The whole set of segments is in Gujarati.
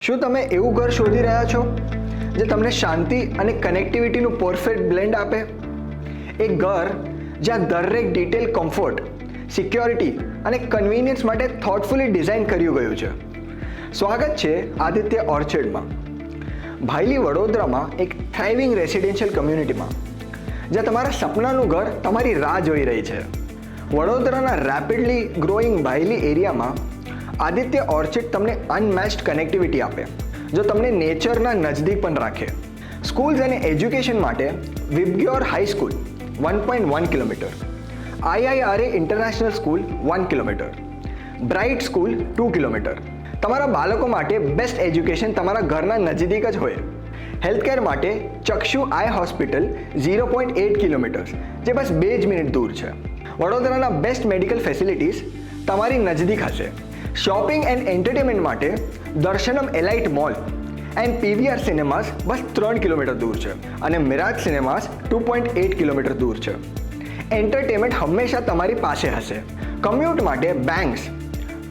શું તમે એવું ઘર શોધી રહ્યા છો જે તમને શાંતિ અને કનેક્ટિવિટીનું પરફેક્ટ બ્લેન્ડ આપે? એક ઘર જ્યાં દરેક ડિટેલ કમ્ફર્ટ, સિક્યોરિટી અને કન્વીનિયન્સ માટે થોટફુલી ડિઝાઇન કર્યું ગયું છે. સ્વાગત છે આદિત્ય ઓર્ચિડમાં, ભાયલી વડોદરામાં એક થ્રાઇવિંગ રેસિડેન્શિયલ કમ્યુનિટીમાં, જ્યાં તમારા સપનાનું ઘર તમારી રાહ જોઈ રહી છે. વડોદરાના રેપિડલી ગ્રોઈંગ ભાયલી એરિયામાં આદિત્ય ઓર્ચિડ તમને અનમેચ્ડ કનેક્ટિવિટી આપે, જો તમને નેચરના નજદીક પણ રાખે. સ્કૂલ્સ અને એજ્યુકેશન માટે Vibgyor high school 1.1 kilometre, IIRA international school 1 kilometre, bright school 2 kilometre. તમારા બાળકો માટે બેસ્ટ એજ્યુકેશન તમારા ઘરના નજદીક જ હોય. હેલ્થકેર માટે ચક્ષુ આઈ હોસ્પિટલ 0.8 કિલોમીટર, જે બસ 2 જ મિનિટ દૂર છે. વડોદરાના બેસ્ટ મેડિકલ ફેસિલિટીઝ તમારી નજદીક હશે. શોપિંગ એન્ડ એન્ટરટેનમેન્ટ માટે Darshanam elite mall and PVR cinemas બસ 3 કિલોમીટર દૂર છે અને મિરાજ સિનેમાસ 2.8 કિલોમીટર દૂર છે. એન્ટરટેનમેન્ટ હંમેશા તમારી પાસે હશે. કમ્યુટ માટે બેંક્સ,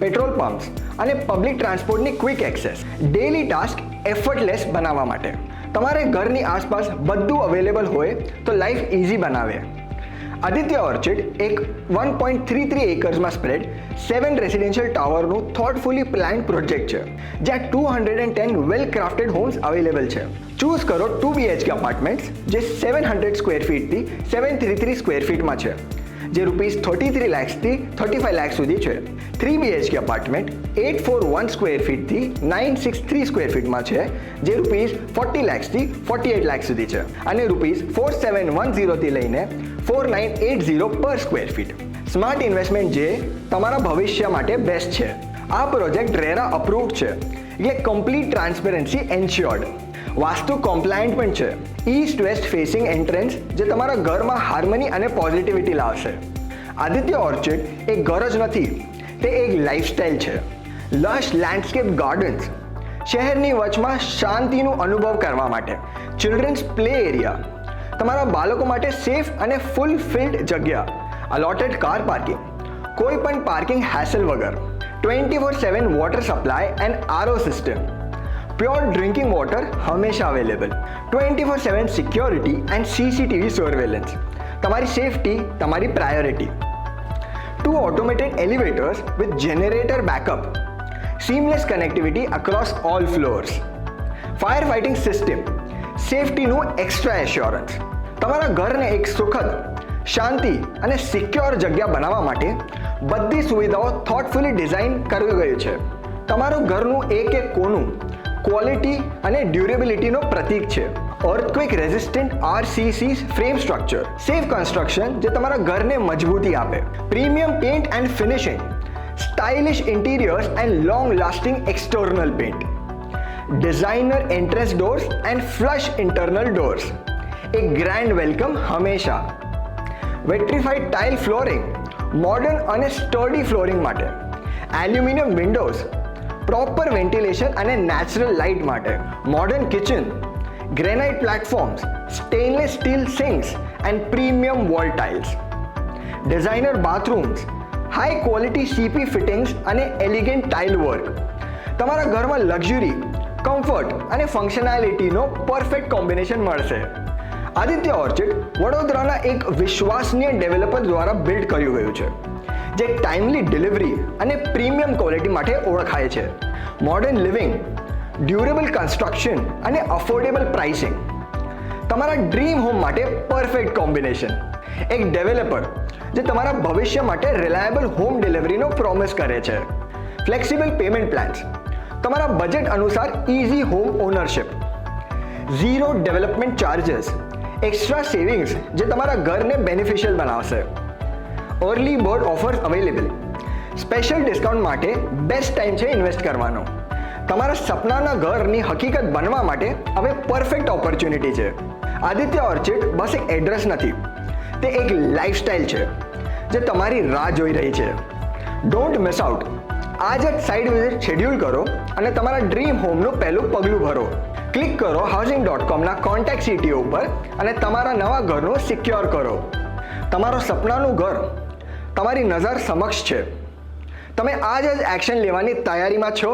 પેટ્રોલ પમ્પ્સ અને પબ્લિક ટ્રાન્સપોર્ટની quick access. Daily task effortless બનાવવા માટે તમારે ઘરની આસપાસ બધું અવેલેબલ હોય તો લાઈફ ઇઝી બનાવે. આદિત્ય ઓર્ચિડ એક 1.33 એકર્સમાં સ્પ્રેડ 7 રેસિડેન્શિયલ ટાવરનું થોટફુલી પ્લાન્ડ પ્રોજેક્ટ છે, જ્યાં 210 વેલ ક્રાફ્ટેડ હોમ્સ અવેલેબલ છે. ચૂઝ કરો 2 BHK અપાર્ટમેન્ટ્સ જે 700 સ્ક્વેર ફીટથી 733 સ્ક્વેર ફીટમાં છે, જે ₹33 લાખથી 35 લાખ સુધી છે. 3 BHK અપાર્ટમેન્ટ 841 સ્ક્વેર ફીટથી 963 સ્ક્વેર ફીટમાં છે, જે ₹40 લાખથી 48 લાખ સુધી છે અને ₹4710 થી લઈને 4980 પર સ્ક્વેર ફીટ. સ્માર્ટ ઇન્વેસ્ટમેન્ટ જે તમારા ભવિષ્ય માટે બેસ્ટ છે. આ પ્રોજેક્ટ રેરા અપ્રૂવ્ડ છે, એટલે કમ્પ્લીટ ટ્રાન્સપેરન્સી એન્શ્યોર્ડ. વાસ્તુ કોમ્પ્લાયન્ટ પણ છે. ઈસ્ટ વેસ્ટ ફેસિંગ એન્ટ્રન્સ જે તમારા ઘરમાં હાર્મની અને પોઝિટિવિટી લાવશે. આદિત્ય ઓર્ચિડ એક ઘર જ નથી, તે એક લાઇફસ્ટાઇલ છે. લશ લેન્ડસ્કેપ ગાર્ડન્સ, શહેરની વચમાં શાંતિનો અનુભવ કરવા માટે. ચિલ્ડ્રન્સ પ્લે એરિયા, તમારા બાળકો માટે સેફ અને ફૂલ ફિલ્ડ જગ્યા. અલોટેડ કાર પાર્કિંગ, કોઈ પણ પાર્કિંગ હેસલ વગર. 24/7 water supply and RO system. Pure drinking water હંમેશા available. 24/7 security and CCTV surveillance. તમારી સેફટી તમારી priority. 2 automated elevators with generator backup. seamless connectivity across all floors. Fire fighting system, સેફટીનું એક્સ્ટ્રા એશ્યોરન્સ. તમારા ઘરને એક સુખદ, શાંતિ અને સિક્યોર જગ્યા બનાવવા માટે બધી સુવિધાઓ થોટફુલી ડિઝાઇન કરવી ગયું છે. તમારું ઘરનું એક કોનું ક્વોલિટી અને ડ્યુરેબિલિટીનો પ્રતીક છે. Earthquake resistant RCC frame structure, safe construction જે તમારા ઘરને મજબૂતી આપે. Premium paint and finishing, stylish interiors and long lasting external paint. Designer entrance doors and flush internal doors. એક ગ્રેન્ડ વેલકમ હંમેશા. વેટ્રીફાઈડ ટાઇલ ફ્લોરિંગ, મોડર્ન અને સ્ટર્ડી ફ્લોરિંગ માટે. એલ્યુમિનિયમ વિન્ડોઝ, પ્રોપર વેન્ટિલેશન અને નેચરલ લાઇટ માટે. Modern kitchen, granite platforms, stainless steel sinks and premium wall tiles. Designer bathrooms, high quality CP fittings અને એલિગન્ટ ટાઇલ વર્ક. તમારા ઘરમાં લક્ઝરી, કમ્ફર્ટ અને ફંક્શનાલિટીનો પરફેક્ટ કોમ્બિનેશન મળશે. આદિત્ય ઓર્ચિડ વડોદરાના એક વિશ્વસનીય ડેવલપર દ્વારા બિલ્ડ કર્યું ગયું છે, જે ટાઇમલી ડિલિવરી અને પ્રીમિયમ ક્વોલિટી માટે ઓળખાય છે. મોડર્ન લિવિંગ, ડ્યુરેબલ કન્સ્ટ્રક્શન અને અફોર્ડેબલ પ્રાઇસિંગ. તમારા ડ્રીમ હોમ માટે પરફેક્ટ કોમ્બિનેશન. એક ડેવલપર જે તમારા ભવિષ્ય માટે રિલાયબલ હોમ ડિલિવરીનો પ્રોમિસ કરે છે. ફ્લેક્સિબલ પેમેન્ટ પ્લાન્સ, તમારા બજેટ અનુસાર easy home ownership. Zero development charges, extra savings જે તમારા ઘરને બેનિફિશિયલ બનાવશે. Early bird offers available. Special discount માટે બેસ્ટ ટાઈમ છે ઇન્વેસ્ટ કરવાનો. તમારા સપનાના ઘરની હકીકત બનવા માટે હવે પરફેક્ટ ઓપોર્ચ્યુનિટી છે. આદિત્ય ઓર્ચિડ બસ એક એડ્રેસ નથી, તે એક લાઇફસ્ટાઇલ છે જે તમારી રાહ જોઈ રહી છે. Don't miss out. આજ જ સાઇટ વિઝિટ શેડ્યુલ કરો અને તમારા ડ્રીમ હોમનું પહેલું પગલું ભરો. ક્લિક કરો housing.com કોન્ટેક્ટ CTO ઉપર અને તમારા નવા ઘરનું સિક્યોર કરો. તમારો સપનાનું ઘર તમારી નજર સમક્ષ છે. તમે આજ જ એક્શન લેવાની તૈયારીમાં છો?